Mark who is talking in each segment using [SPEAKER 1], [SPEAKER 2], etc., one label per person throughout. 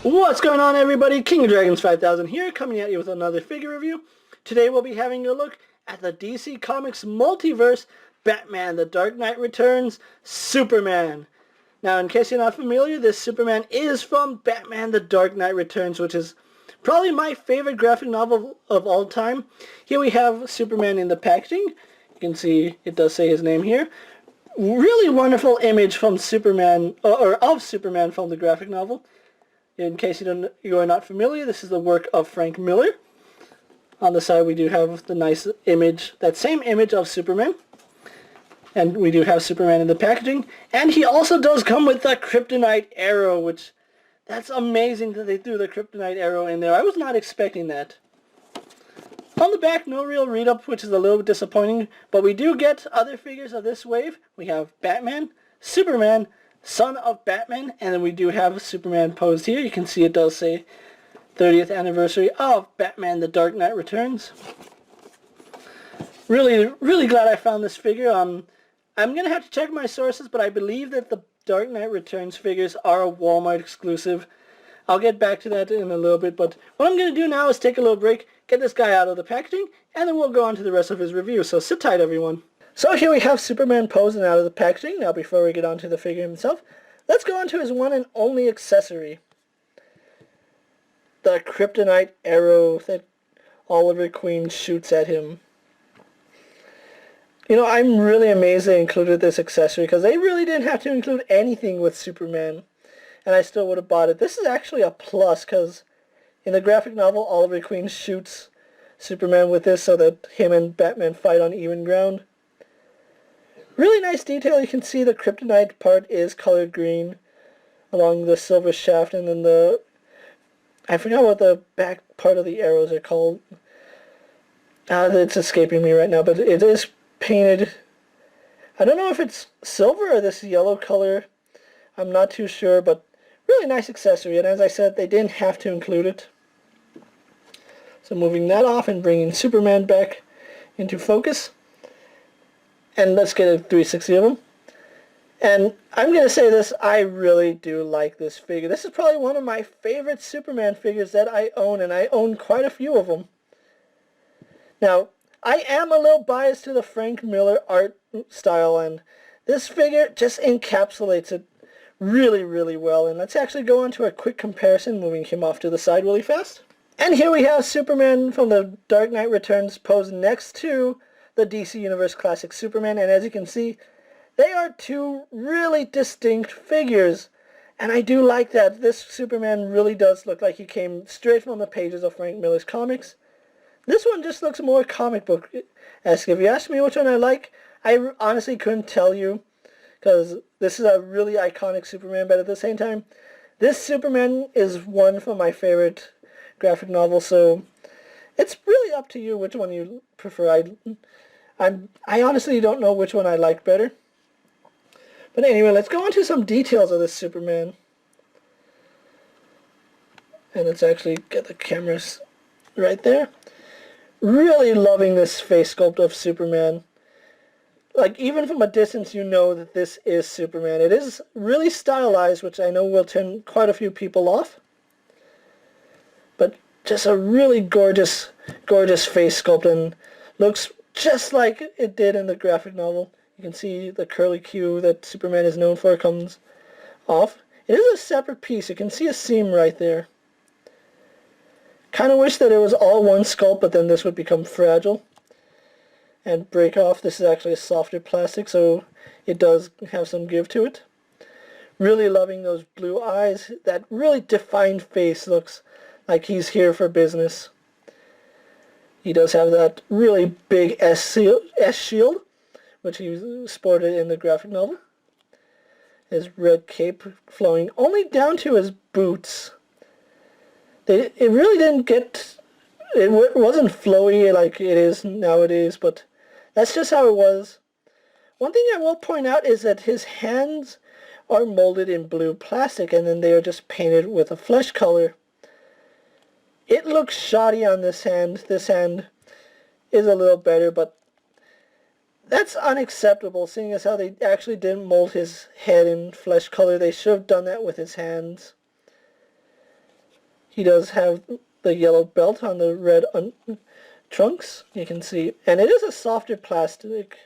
[SPEAKER 1] What's going on, everybody? King of Dragons 5000 here, coming at you with another figure review. Today we'll be having a look at the DC Comics Multiverse Batman The Dark Knight Returns Superman. Now, in case you're not familiar, this Superman is from Batman The Dark Knight Returns, which is probably my favorite graphic novel of all time. Here we have Superman in the packaging. You can see it does say his name here. Really wonderful image from Superman, or of Superman from the graphic novel. In case you are not familiar, this is the work of Frank Miller. On the side we do have the nice image, that same image of Superman. And we do have Superman in the packaging. And he also does come with the kryptonite arrow, which, that's amazing that they threw the kryptonite arrow in there. I was not expecting that. On the back, no real read-up, which is a little bit disappointing. But we do get other figures of this wave. We have Batman, Superman, Son of Batman, and then we do have Superman posed here. You can see it does say 30th anniversary of Batman The Dark Knight Returns. Really glad I found this figure. I'm going to have to check my sources, but I believe that the Dark Knight Returns figures are a Walmart exclusive. I'll get back to that in a little bit, but what I'm going to do now is take a little break, get this guy out of the packaging, and then we'll go on to the rest of his review. So sit tight, everyone. So here we have Superman posing out of the packaging. Now before we get on to the figure himself, let's go on to his one and only accessory. The kryptonite arrow that Oliver Queen shoots at him. You know, I'm really amazed they included this accessory because they really didn't have to include anything with Superman. And I still would have bought it. This is actually a plus because in the graphic novel, Oliver Queen shoots Superman with this so that him and Batman fight on even ground. Really nice detail. You can see the kryptonite part is colored green along the silver shaft, and then I forgot what the back part of the arrows are called. It's escaping me right now, but it is painted. I don't know if it's silver or this yellow color. I'm not too sure, but really nice accessory, and as I said, they didn't have to include it. So moving that off and bringing Superman back into focus. And let's get a 360 of him. And I'm going to say this, I really do like this figure. This is probably one of my favorite Superman figures that I own, and I own quite a few of them. Now, I am a little biased to the Frank Miller art style, and this figure just encapsulates it really well. And let's actually go on to a quick comparison, moving him off to the side really fast. And here we have Superman from The Dark Knight Returns posed next to the DC Universe Classic Superman, and as you can see, they are two really distinct figures, and I do like that. This Superman really does look like he came straight from the pages of Frank Miller's comics. This one just looks more comic book-esque. If you ask me which one I like, I honestly couldn't tell you, because this is a really iconic Superman, but at the same time, this Superman is one from my favorite graphic novels, so it's really up to you which one you prefer. I honestly don't know which one I like better. But anyway, let's go on to some details of this Superman. And let's actually get the cameras right there. Really loving this face sculpt of Superman. Like, even from a distance, you know that this is Superman. It is really stylized, which I know will turn quite a few people off. But just a really gorgeous face sculpt, and looks just like it did in the graphic novel. You can see the curly Q that Superman is known for comes off. It is a separate piece. You can see a seam right there. Kind of wish that it was all one sculpt, but then this would become fragile and break off. This is actually a softer plastic, so it does have some give to it. Really loving those blue eyes. That really defined face looks like he's here for business. He does have that really big S shield, which he sported in the graphic novel. His red cape flowing only down to his boots. It really didn't get... It wasn't flowy like it is nowadays, but that's just how it was. One thing I will point out is that his hands are molded in blue plastic, and then they are just painted with a flesh color. It looks shoddy on this hand. This hand is a little better, but that's unacceptable, seeing as how they actually didn't mold his head in flesh color. They should have done that with his hands. He does have the yellow belt on the red trunks, you can see. And it is a softer plastic.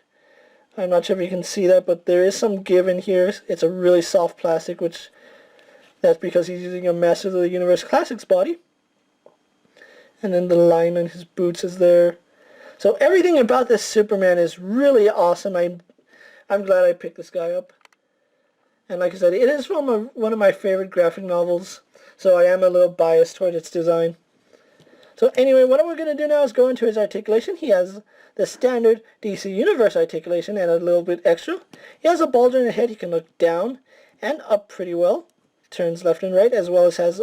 [SPEAKER 1] I'm not sure if you can see that, but there is some give in here. It's a really soft plastic, which that's because he's using a Masters of the Universe Classics body. And then the line on his boots is there. So everything about this Superman is really awesome. I'm glad I picked this guy up. And like I said, it is from one of my favorite graphic novels, so I am a little biased toward its design. So anyway, what we're going to do now is go into his articulation. He has the standard DC Universe articulation and a little bit extra. He has a ball jointed head. He can look down and up pretty well. Turns left and right, as well as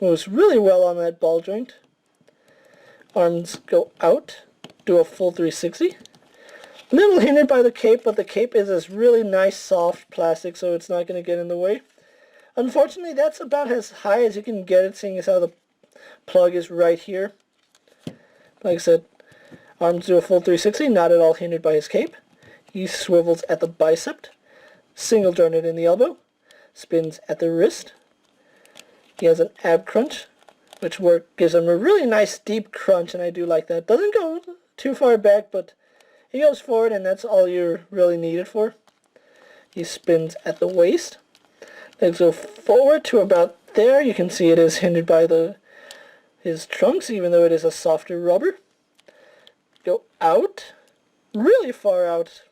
[SPEAKER 1] moves really well on that ball joint. Arms go out, do a full 360. A little hindered by the cape, but the cape is this really nice soft plastic, so it's not going to get in the way. Unfortunately, that's about as high as you can get it, seeing as how the plug is right here. Like I said, arms do a full 360, not at all hindered by his cape. He swivels at the bicep, single jointed in the elbow, spins at the wrist. He has an ab crunch, which gives him a really nice deep crunch, and I do like that. Doesn't go too far back, but he goes forward, and that's all you're really needed for. He spins at the waist. Legs go forward to about there. You can see it is hindered by his trunks, even though it is a softer rubber. Go out, really far out.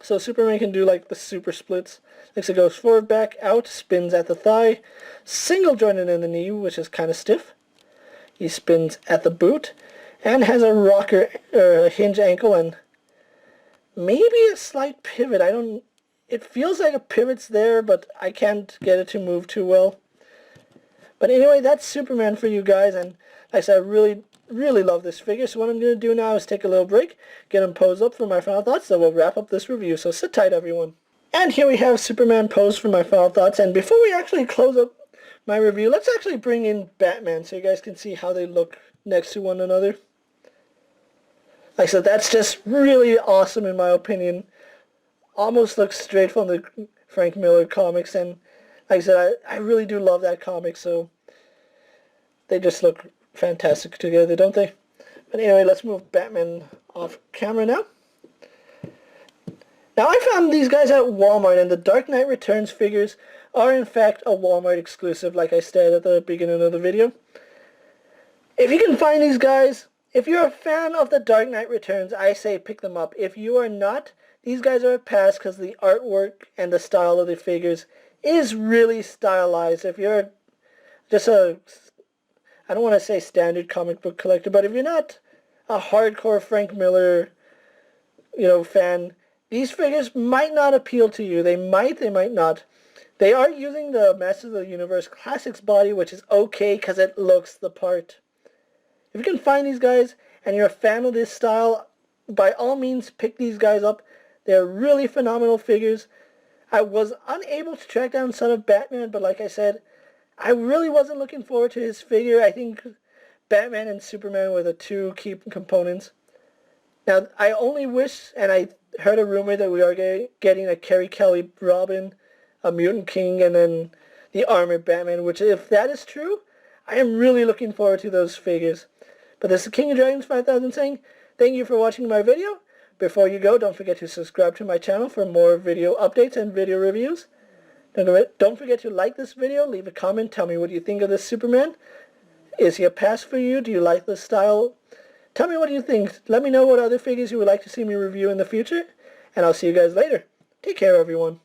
[SPEAKER 1] So Superman can do like the super splits. Legs goes forward, back, out, spins at the thigh, single jointed in the knee, which is kind of stiff. He spins at the boot, and has a rocker, hinge ankle, and maybe a slight pivot. It feels like a pivot's there, but I can't get it to move too well. But anyway, that's Superman for you guys, and like I said, I really love this figure. So what I'm going to do now is take a little break, get him posed up for my final thoughts, then we'll wrap up this review. So sit tight, everyone. And here we have Superman posed for my final thoughts, and before we actually close up my review, let's actually bring in Batman so you guys can see how they look next to one another. Like I said, that's just really awesome in my opinion. Almost looks straight from the Frank Miller comics, and like I said, I really do love that comic, so they just look fantastic together, don't they? But anyway, let's move Batman off camera now. Now I found these guys at Walmart, and the Dark Knight Returns figures are in fact a Walmart exclusive, like I said at the beginning of the video. If you can find these guys, if you're a fan of the Dark Knight Returns, I say pick them up. If you are not, these guys are a pass because the artwork and the style of the figures is really stylized. If you're just I don't want to say standard comic book collector, but if you're not a hardcore Frank Miller, fan, these figures might not appeal to you. They might not. They are using the Masters of the Universe Classics body, which is okay because it looks the part. If you can find these guys and you're a fan of this style, by all means pick these guys up. They're really phenomenal figures. I was unable to track down Son of Batman, but like I said, I really wasn't looking forward to his figure. I think Batman and Superman were the two key components. Now, I only wish, and I heard a rumor that we are getting a Carrie Kelly Robin, a Mutant King, and then the Armored Batman, which if that is true, I am really looking forward to those figures. But this is King of Dragons 5000 saying, thank you for watching my video. Before you go, don't forget to subscribe to my channel for more video updates and video reviews. Don't forget to like this video, leave a comment, tell me what you think of this Superman. Is he a pass for you? Do you like this style? Tell me what you think. Let me know what other figures you would like to see me review in the future. And I'll see you guys later. Take care, everyone.